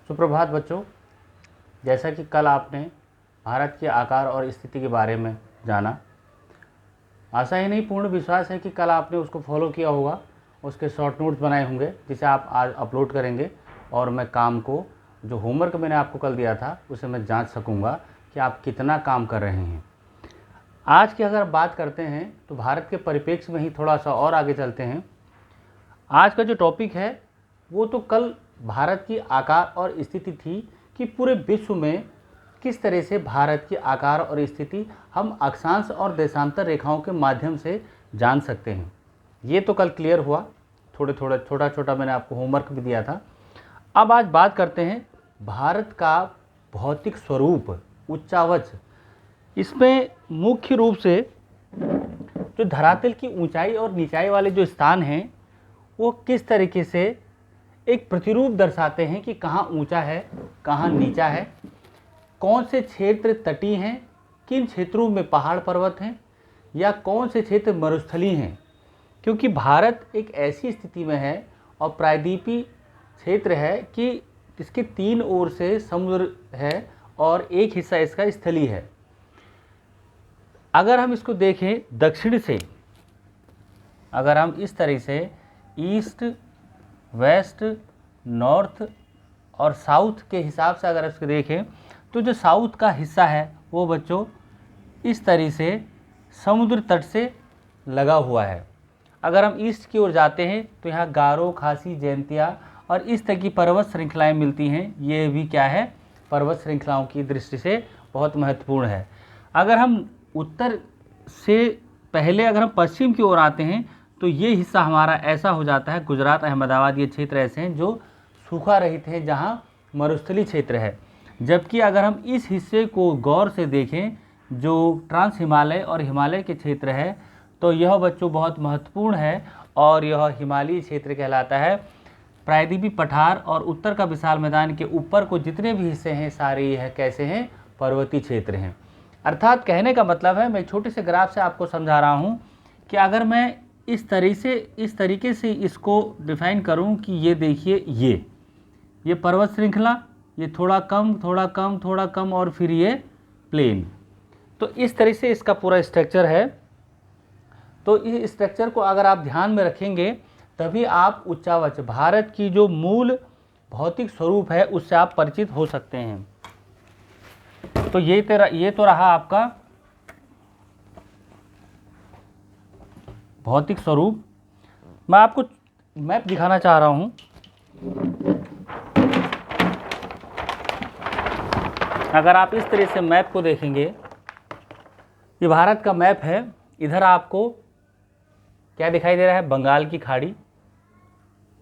सुप्रभात बच्चों। जैसा कि कल आपने भारत के आकार और स्थिति के बारे में जाना, आशा ही नहीं पूर्ण विश्वास है कि कल आपने उसको फॉलो किया होगा, उसके शॉर्ट नोट्स बनाए होंगे जिसे आप आज अपलोड करेंगे और मैं काम को जो होमवर्क मैंने आपको कल दिया था उसे मैं जांच सकूंगा कि आप कितना काम कर रहे हैं। आज की अगर बात करते हैं तो भारत के परिप्रेक्ष्य में ही थोड़ा सा और आगे चलते हैं। आज का जो टॉपिक है वो तो कल भारत की आकार और स्थिति थी कि पूरे विश्व में किस तरह से भारत की आकार और स्थिति हम अक्षांश और देशांतर रेखाओं के माध्यम से जान सकते हैं। ये तो कल क्लियर हुआ, छोटा छोटा मैंने आपको होमवर्क भी दिया था। अब आज बात करते हैं भारत का भौतिक स्वरूप, उच्चावच। इसमें मुख्य रूप से जो धरातल की ऊंचाई और निचाई वाले जो स्थान हैं वो किस तरीके से एक प्रतिरूप दर्शाते हैं कि कहाँ ऊंचा है, कहाँ नीचा है, कौन से क्षेत्र तटीय हैं, किन क्षेत्रों में पहाड़ पर्वत हैं या कौन से क्षेत्र मरुस्थलीय हैं। क्योंकि भारत एक ऐसी स्थिति में है और प्रायद्वीपीय क्षेत्र है कि इसके 3 ओर से समुद्र है और एक हिस्सा इसका स्थलीय है। अगर हम इसको देखें दक्षिण से, अगर हम इस तरह से ईस्ट, वेस्ट, नॉर्थ और साउथ के हिसाब से अगर इसको देखें तो जो साउथ का हिस्सा है वो बच्चों इस तरह से समुद्र तट से लगा हुआ है। अगर हम ईस्ट की ओर जाते हैं तो यहाँ गारो, खासी, जयंतिया और इस तरह की पर्वत श्रृंखलाएं मिलती हैं। ये भी क्या है, पर्वत श्रृंखलाओं की दृष्टि से बहुत महत्वपूर्ण है। अगर हम उत्तर से पहले अगर हम पश्चिम की ओर आते हैं तो ये हिस्सा हमारा ऐसा हो जाता है, गुजरात, अहमदाबाद, ये क्षेत्र ऐसे हैं जो सूखा रहित हैं, जहाँ मरुस्थलीय क्षेत्र है। जबकि अगर हम इस हिस्से को गौर से देखें जो ट्रांस हिमालय और हिमालय के क्षेत्र है तो यह बच्चों बहुत महत्वपूर्ण है और यह हिमालयी क्षेत्र कहलाता है। प्रायद्वीपीय पठार और उत्तर का विशाल मैदान के ऊपर को जितने भी हिस्से हैं सारे यह कैसे हैं, पर्वतीय क्षेत्र हैं। अर्थात कहने का मतलब है, मैं छोटे से ग्राफ से आपको समझा रहा हूँ कि अगर मैं इस तरीके से इसको डिफाइन करूँ कि ये देखिए ये पर्वत श्रृंखला, ये थोड़ा कम थोड़ा कम थोड़ा कम और फिर ये प्लेन, तो इस तरह से इसका पूरा स्ट्रक्चर है। तो इस स्ट्रक्चर को अगर आप ध्यान में रखेंगे तभी आप उच्चावच, भारत की जो मूल भौतिक स्वरूप है उससे आप परिचित हो सकते हैं। तो ये तो रहा आपका भौतिक स्वरूप। मैं आपको मैप दिखाना चाह रहा हूं। अगर आप इस तरह से मैप को देखेंगे, ये भारत का मैप है। इधर आपको क्या दिखाई दे रहा है, बंगाल की खाड़ी,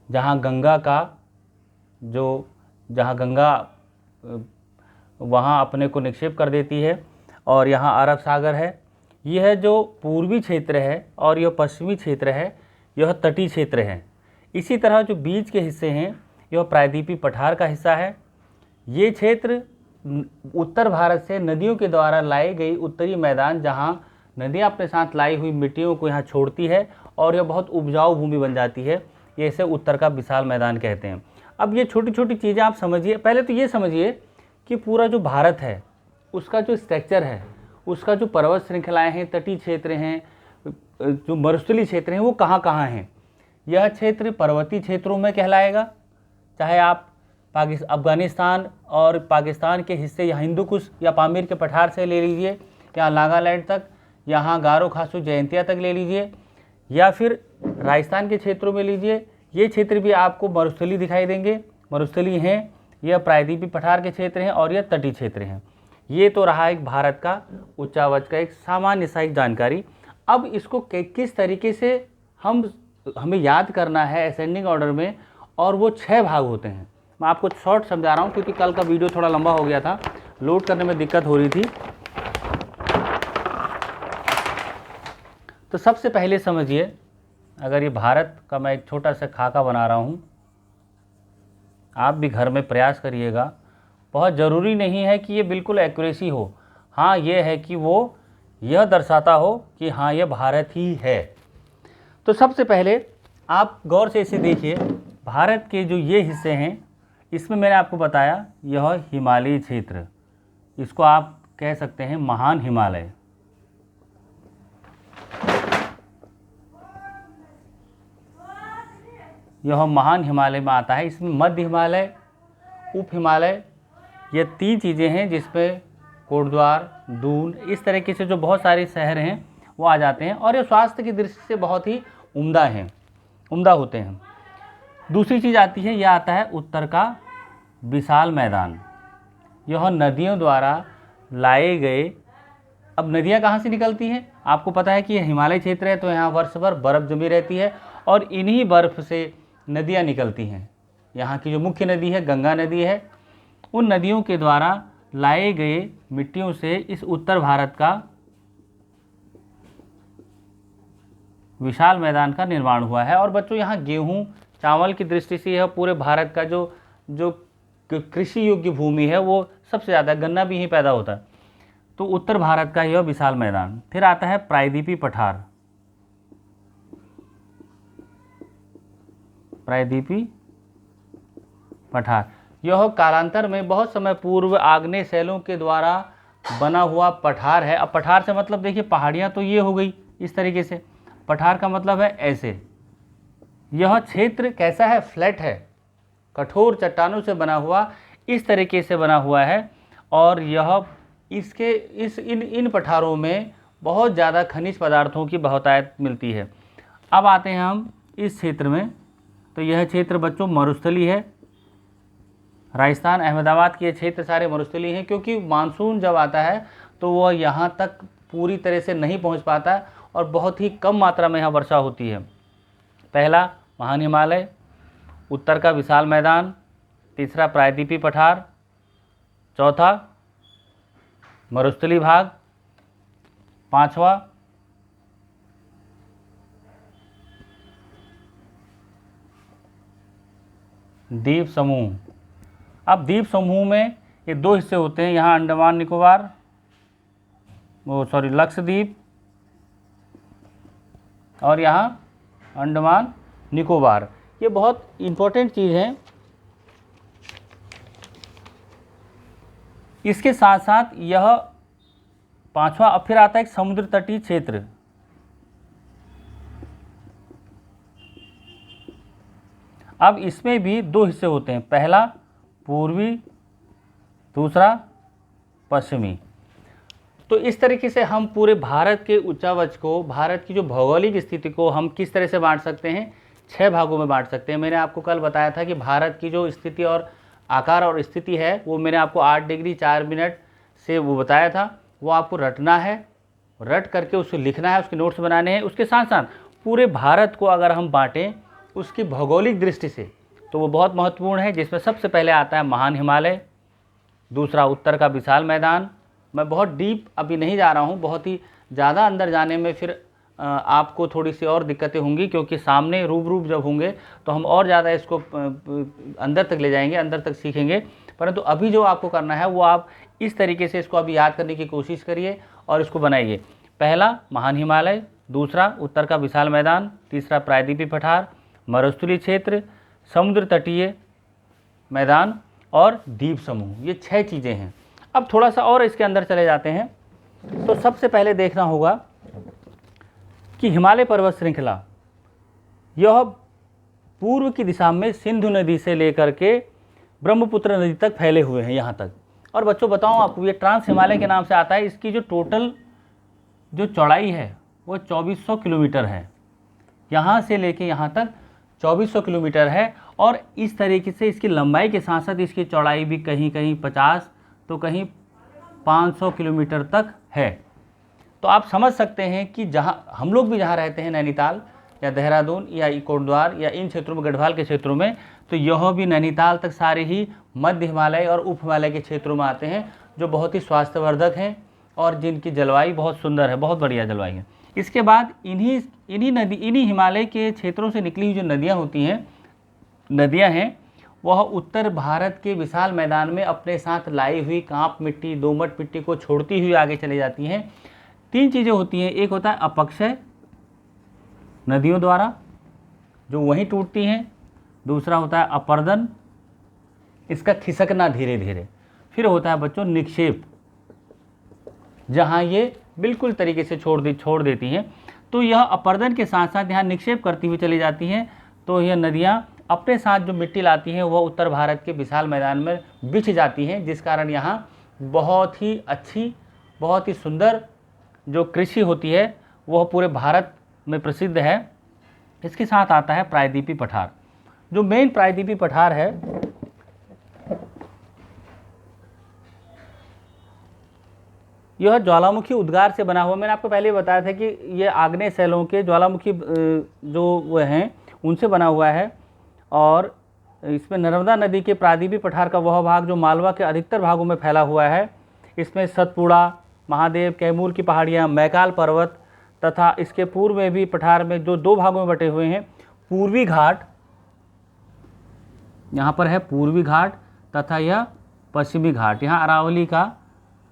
जहाँ गंगा वहाँ अपने को निक्षेप कर देती है और यहाँ अरब सागर है। यह है जो पूर्वी क्षेत्र है और यह पश्चिमी क्षेत्र है, यह तटीय क्षेत्र है। इसी तरह जो बीच के हिस्से हैं यह प्रायद्वीपीय पठार का हिस्सा है। ये क्षेत्र उत्तर भारत से नदियों के द्वारा लाई गई उत्तरी मैदान, जहाँ नदियाँ अपने साथ लाई हुई मिट्टियों को यहाँ छोड़ती है और यह बहुत उपजाऊ भूमि बन जाती है। ये इसे उत्तर का विशाल मैदान कहते हैं। अब ये छोटी छोटी चीज़ें आप समझिए। पहले तो ये समझिए कि पूरा जो भारत है उसका जो स्ट्रक्चर है, उसका जो पर्वत श्रृंखलाएं हैं, तटीय क्षेत्र हैं, जो मरुस्थलीय क्षेत्र हैं, वो कहाँ कहाँ हैं। यह क्षेत्र पर्वतीय क्षेत्रों में कहलाएगा, चाहे आप अफगानिस्तान और पाकिस्तान के हिस्से या हिंदुकुश या पामीर के पठार से ले लीजिए, या नागालैंड तक, यहाँ गारो, खासू, जयंतिया तक ले लीजिए, या फिर राजस्थान के क्षेत्रों में लीजिए। ये क्षेत्र भी आपको मरुस्थलीय दिखाई देंगे, मरुस्थलीय हैं। यह प्रायद्वीपीय पठार के क्षेत्र हैं और यह तटीय क्षेत्र हैं। ये तो रहा एक भारत का उच्चावच का एक सामान्य सा एक जानकारी। अब इसको किस तरीके से हमें याद करना है असेंडिंग ऑर्डर में, और वो 6 भाग होते हैं। मैं आपको शॉर्ट समझा रहा हूँ क्योंकि कल का वीडियो थोड़ा लंबा हो गया था, लोड करने में दिक्कत हो रही थी। तो सबसे पहले समझिए, अगर ये भारत का मैं एक छोटा सा खाका बना रहा हूँ, आप भी घर में प्रयास करिएगा। बहुत ज़रूरी नहीं है कि ये बिल्कुल एक्यूरेसी हो, हाँ ये है कि वो यह दर्शाता हो कि हाँ ये भारत ही है। तो सबसे पहले आप गौर से इसे देखिए, भारत के जो ये हिस्से हैं इसमें मैंने आपको बताया यह हिमालयी क्षेत्र, इसको आप कह सकते हैं महान हिमालय। यह महान हिमालय में आता है। इसमें मध्य हिमालय, उप हिमालय, ये 3 चीज़ें हैं जिसमें कोटद्वार, दून, इस तरीके से जो बहुत सारे शहर हैं वो आ जाते हैं और ये स्वास्थ्य की दृष्टि से बहुत ही उम्दा होते हैं। दूसरी चीज़ आती है, यह आता है उत्तर का विशाल मैदान। यह नदियों द्वारा लाए गए, अब नदियाँ कहाँ से निकलती हैं? आपको पता है कि यह हिमालय क्षेत्र है तो यहाँ वर्ष भर बर्फ़ जमी रहती है और इन्हीं बर्फ़ से नदियाँ निकलती हैं। यहाँ की जो मुख्य नदी है गंगा नदी है, उन नदियों के द्वारा लाए गए मिट्टियों से इस उत्तर भारत का विशाल मैदान का निर्माण हुआ है। और बच्चों यहाँ गेहूँ चावल की दृष्टि से यह पूरे भारत का जो कृषि योग्य भूमि है वो सबसे ज़्यादा, गन्ना भी यहीं पैदा होता है। तो उत्तर भारत का यह विशाल मैदान। फिर आता है प्रायद्वीपीय पठार। प्रायद्वीपीय पठार यह कालांतर में बहुत समय पूर्व आग्नेय शैलों के द्वारा बना हुआ पठार है। अब पठार से मतलब देखिए पहाड़ियाँ तो ये हो गई इस तरीके से, पठार का मतलब है ऐसे। यह क्षेत्र कैसा है? फ्लैट है, कठोर चट्टानों से बना हुआ, इस तरीके से बना हुआ है। और यह इन पठारों में बहुत ज़्यादा खनिज पदार्थों की बहुतायत मिलती है। अब आते हैं हम इस क्षेत्र में, तो यह क्षेत्र बच्चों मरुस्थलीय है। राजस्थान, अहमदाबाद के क्षेत्र सारे मरुस्थलीय हैं क्योंकि मानसून जब आता है तो वह यहाँ तक पूरी तरह से नहीं पहुँच पाता और बहुत ही कम मात्रा में यहाँ वर्षा होती है। पहला महान हिमालय, उत्तर का विशाल मैदान, तीसरा प्रायद्वीपीय पठार, चौथा मरुस्थलीय भाग, पांचवा द्वीप समूह। अब द्वीप समूह में ये 2 हिस्से होते हैं, यहाँ अंडमान निकोबार, लक्षद्वीप, और यहाँ अंडमान निकोबार। ये बहुत इम्पोर्टेंट चीज़ है। इसके साथ साथ यह पांचवा, अब फिर आता है एक समुद्र तटीय क्षेत्र। अब इसमें भी 2 हिस्से होते हैं, पहला पूर्वी, दूसरा पश्चिमी। तो इस तरीके से हम पूरे भारत के उच्चावच को, भारत की जो भौगोलिक स्थिति को हम किस तरह से बांट सकते हैं? 6 भागों में बांट सकते हैं। मैंने आपको कल बताया था कि भारत की जो स्थिति और आकार और स्थिति है वो मैंने आपको 8 डिग्री 4 मिनट से वो बताया था, वो आपको रटना है, रट करके उसको लिखना है, उसके नोट्स बनाने हैं। उसके साथ साथ पूरे भारत को अगर हम बांटें उसकी भौगोलिक दृष्टि से तो वो बहुत महत्वपूर्ण है, जिसमें सबसे पहले आता है महान हिमालय, दूसरा उत्तर का विशाल मैदान। मैं बहुत डीप अभी नहीं जा रहा हूँ, बहुत ही ज़्यादा अंदर जाने में फिर आपको थोड़ी सी और दिक्कतें होंगी, क्योंकि सामने रूबरू जब होंगे तो हम और ज़्यादा इसको अंदर तक ले जाएंगे, अंदर तक सीखेंगे। परंतु अभी जो आपको करना है वो आप इस तरीके से इसको अभी याद करने की कोशिश करिए और इसको बनाइए। पहला महान हिमालय, दूसरा उत्तर का विशाल मैदान, तीसरा प्रायद्वीपीय पठार, मरुस्थलीय क्षेत्र, समुद्र तटीय मैदान और द्वीप समूह। ये 6 चीज़ें हैं। अब थोड़ा सा और इसके अंदर चले जाते हैं। तो सबसे पहले देखना होगा कि हिमालय पर्वत श्रृंखला यह पूर्व की दिशा में सिंधु नदी से लेकर के ब्रह्मपुत्र नदी तक फैले हुए हैं यहाँ तक। और बच्चों बताऊँ आपको, ये ट्रांस हिमालय के नाम से आता है। इसकी जो टोटल जो चौड़ाई है वो 2400 किलोमीटर है, यहाँ से लेके यहाँ तक 2400 किलोमीटर है। और इस तरीके से इसकी लंबाई के साथ साथ इसकी चौड़ाई भी कहीं कहीं 50 तो कहीं 500 किलोमीटर तक है। तो आप समझ सकते हैं कि जहाँ हम लोग भी जहाँ रहते हैं, नैनीताल या देहरादून या कोटद्वार या इन क्षेत्रों में, गढ़वाल के क्षेत्रों में, तो यह भी नैनीताल तक सारे ही मध्य हिमालय और उप हिमालय के क्षेत्रों में आते हैं, जो बहुत ही स्वास्थ्यवर्धक हैं और जिनकी जलवायु बहुत सुंदर है, बहुत बढ़िया जलवायु है। इसके बाद इन्हीं हिमालय के क्षेत्रों से निकली हुई जो नदियाँ हैं वह उत्तर भारत के विशाल मैदान में अपने साथ लाई हुई कांप मिट्टी, दोमट मिट्टी को छोड़ती हुई आगे चली जाती हैं। 3 चीज़ें होती हैं, एक होता है अपक्षय नदियों द्वारा जो वहीं टूटती हैं, दूसरा होता है अपर्दन इसका खिसकना धीरे धीरे। फिर होता है बच्चों निक्षेप, जहाँ ये बिल्कुल तरीके से छोड़ देती हैं। तो यह अपर्दन के साथ साथ यहाँ निक्षेप करती हुई चली जाती हैं। तो यह नदियाँ अपने साथ जो मिट्टी लाती हैं वह उत्तर भारत के विशाल मैदान में बिछ जाती हैं, जिस कारण यहाँ बहुत ही अच्छी, बहुत ही सुंदर जो कृषि होती है वह पूरे भारत में प्रसिद्ध है। इसके साथ आता है प्रायद्वीपीय पठार। जो मेन प्रायद्वीपीय पठार है, यह ज्वालामुखी उद्गार से बना हुआ। मैंने आपको पहले बताया था कि ये आग्नेय शैलों के ज्वालामुखी जो वो हैं उनसे बना हुआ है। और इसमें नर्मदा नदी के प्रायद्वीपीय पठार का वह भाग जो मालवा के अधिकतर भागों में फैला हुआ है। इसमें सतपुड़ा, महादेव, कैमूर की पहाड़ियाँ, मैकाल पर्वत तथा इसके पूर्व में भी पठार में जो 2 भागों में बटे हुए हैं, पूर्वी घाट, यहाँ पर है पूर्वी घाट तथा यह पश्चिमी घाट। यहाँ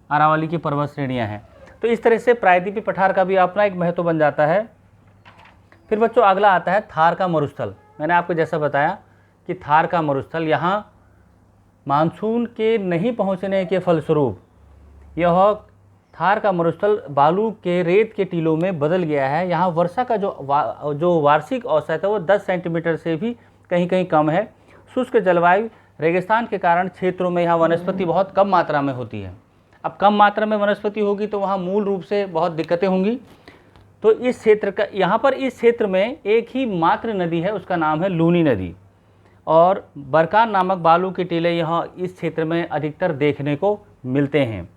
अरावली की पर्वत श्रेणियाँ हैं। तो इस तरह से प्रायद्वीपीय पठार का भी अपना एक महत्व बन जाता है। फिर बच्चों अगला आता है थार का मरुस्थल। मैंने आपको जैसा बताया कि थार का मरुस्थल, यहाँ मानसून के नहीं पहुँचने के फलस्वरूप यह थार का मरुस्थल बालू के रेत के टीलों में बदल गया है। यहाँ वर्षा का जो वार्षिक औसत है वो 10 सेंटीमीटर से भी कहीं कहीं कम है। शुष्क जलवायु, रेगिस्तान के कारण क्षेत्रों में यहाँ वनस्पति बहुत कम मात्रा में होती है। अब कम मात्रा में वनस्पति होगी तो वहाँ मूल रूप से बहुत दिक्कतें होंगी। तो इस क्षेत्र का, यहाँ पर इस क्षेत्र में एक ही मात्र नदी है, उसका नाम है लूनी नदी। और बरकान नामक बालू के टीले यहाँ इस क्षेत्र में अधिकतर देखने को मिलते हैं।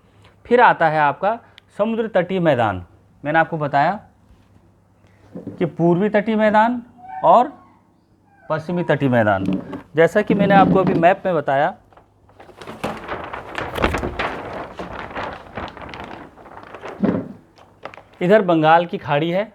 फिर आता है आपका समुद्र तटीय मैदान। मैंने आपको बताया कि पूर्वी तटीय मैदान और पश्चिमी तटीय मैदान। जैसा कि मैंने आपको अभी मैप में बताया, इधर बंगाल की खाड़ी है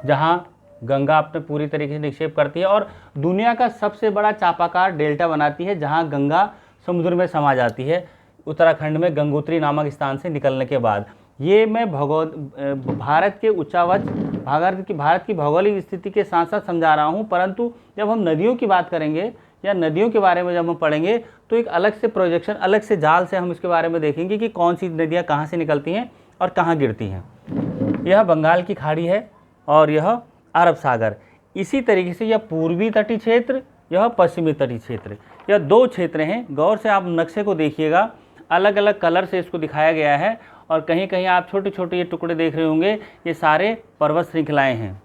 जहाँ गंगा अपने पूरी तरीके से निक्षेप करती है और दुनिया का सबसे बड़ा चापाकार डेल्टा बनाती है, जहाँ गंगा समुद्र में समा जाती है उत्तराखंड में गंगोत्री नामक स्थान से निकलने के बाद। ये मैं भारत के उच्चावच भारत की भौगोलिक स्थिति के साथ साथ समझा रहा हूँ, परंतु जब हम नदियों की बात करेंगे या नदियों के बारे में जब हम पढ़ेंगे तो एक अलग से प्रोजेक्शन, अलग से जाल से हम इसके बारे में देखेंगे कि कौन सी नदियाँ कहाँ से निकलती हैं और कहाँ गिरती हैं। यह बंगाल की खाड़ी है और यह अरब सागर। इसी तरीके से यह पूर्वी तटीय क्षेत्र, यह पश्चिमी तटीय क्षेत्र, यह 2 क्षेत्र हैं। गौर से आप नक्शे को देखिएगा, अलग अलग कलर से इसको दिखाया गया है और कहीं कहीं आप छोटे छोटे ये टुकड़े देख रहे होंगे, ये सारे पर्वत श्रृंखलाएँ हैं।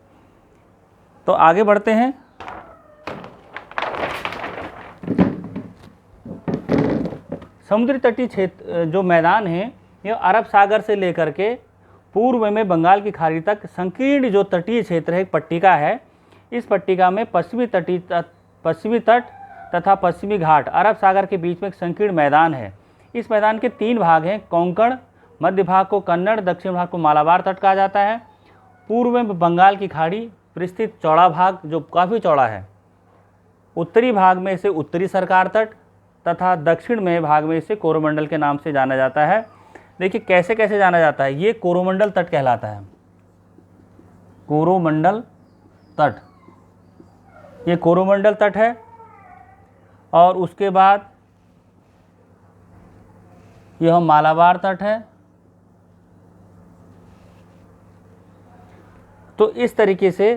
तो आगे बढ़ते हैं। समुद्री तटीय क्षेत्र जो मैदान है, यह अरब सागर से लेकर के पूर्व में बंगाल की खाड़ी तक संकीर्ण जो तटीय क्षेत्र है, एक पट्टिका है। इस पट्टिका में पश्चिमी तट तथा पश्चिमी घाट अरब सागर के बीच में एक संकीर्ण मैदान है। इस मैदान के 3 भाग हैं, कोंकण, मध्य भाग को कन्नड़, दक्षिण भाग को मालाबार तट कहा जाता है। पूर्व में बंगाल की खाड़ी विस्तृत चौड़ा भाग जो काफ़ी चौड़ा है, उत्तरी भाग में इसे उत्तरी सरकार तट तथा दक्षिण में भाग में इसे कोरोमंडल के नाम से जाना जाता है। देखिए कैसे कैसे जाना जाता है, ये कोरोमंडल तट कहलाता है, कोरोमंडल तट, ये कोरोमंडल तट है। और उसके बाद यह मालाबार तट है। तो इस तरीके से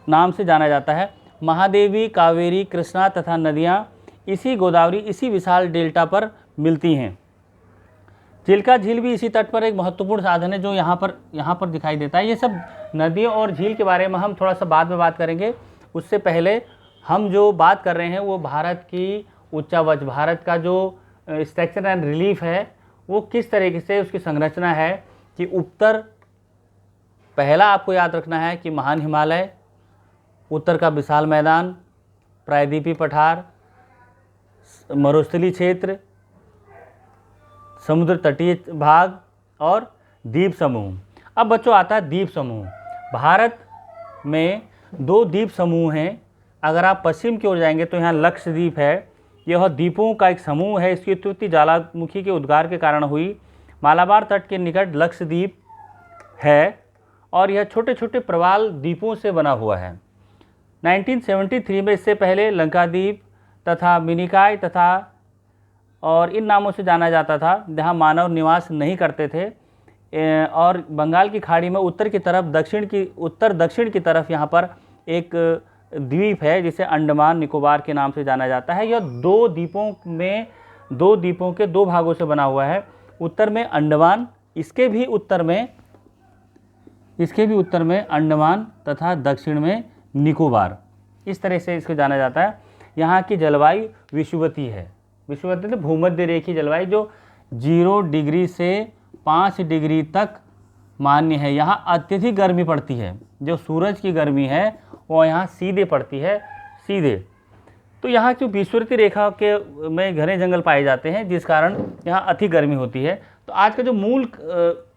नाम से जाना जाता है। महादेवी, कावेरी, कृष्णा तथा नदियाँ इसी गोदावरी, इसी विशाल डेल्टा पर मिलती हैं। चिल्का झील भी इसी तट पर एक महत्वपूर्ण साधन है जो यहाँ पर दिखाई देता है। ये सब नदियों और झील के बारे में हम थोड़ा सा बाद में बात करेंगे। उससे पहले हम जो बात कर रहे हैं वो भारत की उच्चावच, भारत का जो स्ट्रक्चर एंड रिलीफ है वो किस तरीके से उसकी संरचना है कि उत्तर, पहला आपको याद रखना है कि महान हिमालय, उत्तर का विशाल मैदान, प्रायद्वीपीय पठार, मरुस्थलीय क्षेत्र, समुद्र तटीय भाग और द्वीप समूह। अब बच्चों आता है द्वीप समूह। भारत में 2 द्वीप समूह हैं। अगर आप पश्चिम की ओर जाएंगे तो यहाँ लक्षद्वीप है, यह द्वीपों का एक समूह है। इसकी उत्पत्ति ज्वालामुखी के उद्गार के कारण हुई। मालाबार तट के निकट लक्षद्वीप है और यह छोटे छोटे प्रवाल द्वीपों से बना हुआ है। 1973 में इससे पहले लंकाद्वीप तथा मिनिकॉय तथा और इन नामों से जाना जाता था, जहां मानव निवास नहीं करते थे। और बंगाल की खाड़ी में उत्तर दक्षिण की तरफ यहाँ पर एक द्वीप है जिसे अंडमान निकोबार के नाम से जाना जाता है। यह दो द्वीपों के दो भागों से बना हुआ है। उत्तर में अंडमान, इसके भी उत्तर में अंडमान तथा दक्षिण में निकोबार, इस तरह से इसको जाना जाता है। यहाँ की जलवायु विषुवतीय है। विषुवतीय तो भूमध्य रेखीय जलवायु जो 0 डिग्री से 5 डिग्री तक मान्य है। यहाँ अत्यधिक गर्मी पड़ती है, जो सूरज की गर्मी है वो यहाँ सीधे पड़ती है, सीधे। तो यहाँ जो विषुवतीय रेखा के में घने जंगल पाए जाते हैं, जिस कारण यहाँ अधिक गर्मी होती है। तो आज का जो मूल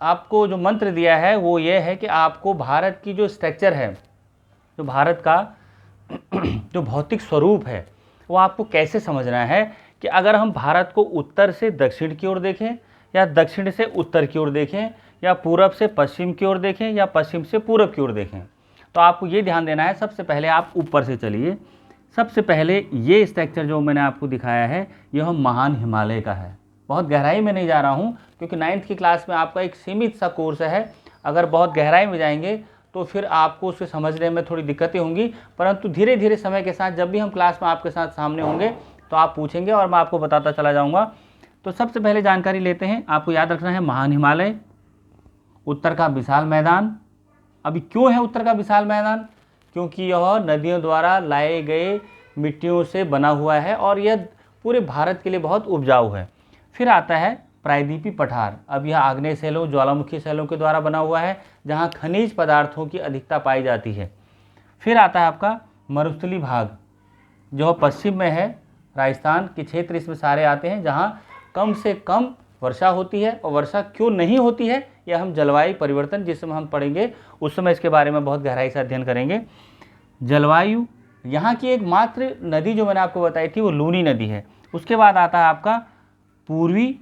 आपको जो मंत्र दिया है वो ये है कि आपको भारत की जो स्ट्रक्चर है, जो भारत का जो भौतिक स्वरूप है, वो आपको कैसे समझना है कि अगर हम भारत को उत्तर से दक्षिण की ओर देखें या दक्षिण से उत्तर की ओर देखें या पूरब से पश्चिम की ओर देखें या पश्चिम से पूरब की ओर देखें, तो आपको ये ध्यान देना है। सबसे पहले आप ऊपर से चलिए। सबसे पहले ये स्ट्रक्चर जो मैंने आपको दिखाया है, यह महान हिमालय का है। बहुत गहराई में नहीं जा रहा हूँ क्योंकि 9th की क्लास में आपका एक सीमित सा कोर्स है। अगर बहुत गहराई में जाएंगे तो फिर आपको उसे समझने में थोड़ी दिक्कतें होंगी, परंतु धीरे धीरे समय के साथ जब भी हम क्लास में आपके साथ सामने होंगे तो आप पूछेंगे और मैं आपको बताता चला जाऊँगा। तो सबसे पहले जानकारी लेते हैं। आपको याद रखना है महान हिमालय, उत्तर का विशाल मैदान। अभी क्यों है उत्तर का विशाल मैदान? क्योंकि यह नदियों द्वारा लाए गए मिट्टियों से बना हुआ है और यह पूरे भारत के लिए बहुत उपजाऊ है। फिर आता है प्रायद्वीपीय पठार। अब यह आग्नेय शैलों, ज्वालामुखी शैलों के द्वारा बना हुआ है, जहाँ खनिज पदार्थों की अधिकता पाई जाती है। फिर आता है आपका मरुस्थलीय भाग, जो पश्चिम में है। राजस्थान के क्षेत्र इसमें सारे आते हैं, जहाँ कम से कम वर्षा होती है। और वर्षा क्यों नहीं होती है, यह हम जलवायु परिवर्तन जिस समय हम पढ़ेंगे उस समय इसके बारे में बहुत गहराई से अध्ययन करेंगे। जलवायु, यहाँ की एकमात्र नदी जो मैंने आपको बताई थी वो लूनी नदी है। उसके बाद आता है आपका पूर्वी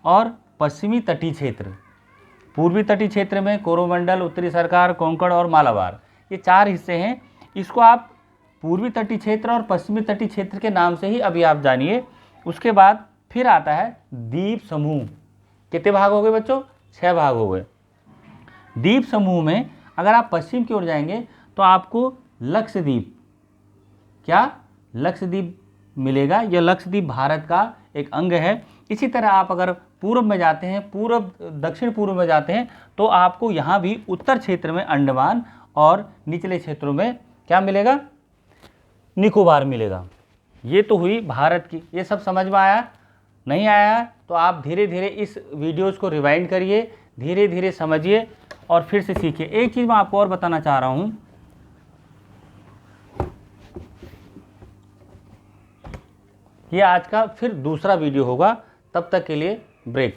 और पश्चिमी तटीय क्षेत्र। पूर्वी तटीय क्षेत्र में कोरोमंडल, उत्तरी सरकार, कोंकण और मालाबार, ये 4 हिस्से हैं। इसको आप पूर्वी तटीय क्षेत्र और पश्चिमी तटीय क्षेत्र के नाम से ही अभी आप जानिए। उसके बाद फिर आता है द्वीप समूह। कितने भाग हो गए बच्चों? 6 भाग हो गए। द्वीप समूह में अगर आप पश्चिम की ओर जाएंगे तो आपको लक्षद्वीप, क्या लक्षद्वीप मिलेगा। यह लक्षद्वीप भारत का एक अंग है। इसी तरह आप अगर पूर्व में जाते हैं, दक्षिण पूर्व में जाते हैं, तो आपको यहाँ भी उत्तर क्षेत्र में अंडमान और निचले क्षेत्रों में क्या मिलेगा? निकोबार मिलेगा। ये तो हुई भारत की। ये सब समझ में आया? नहीं आया तो आप धीरे धीरे इस वीडियोज़ को रिवाइंड करिए, धीरे धीरे समझिए और फिर से सीखिए। एक चीज़ मैं आपको और बताना चाह रहा हूँ, ये आज का फिर दूसरा वीडियो होगा। तब तक के लिए ब्रेक।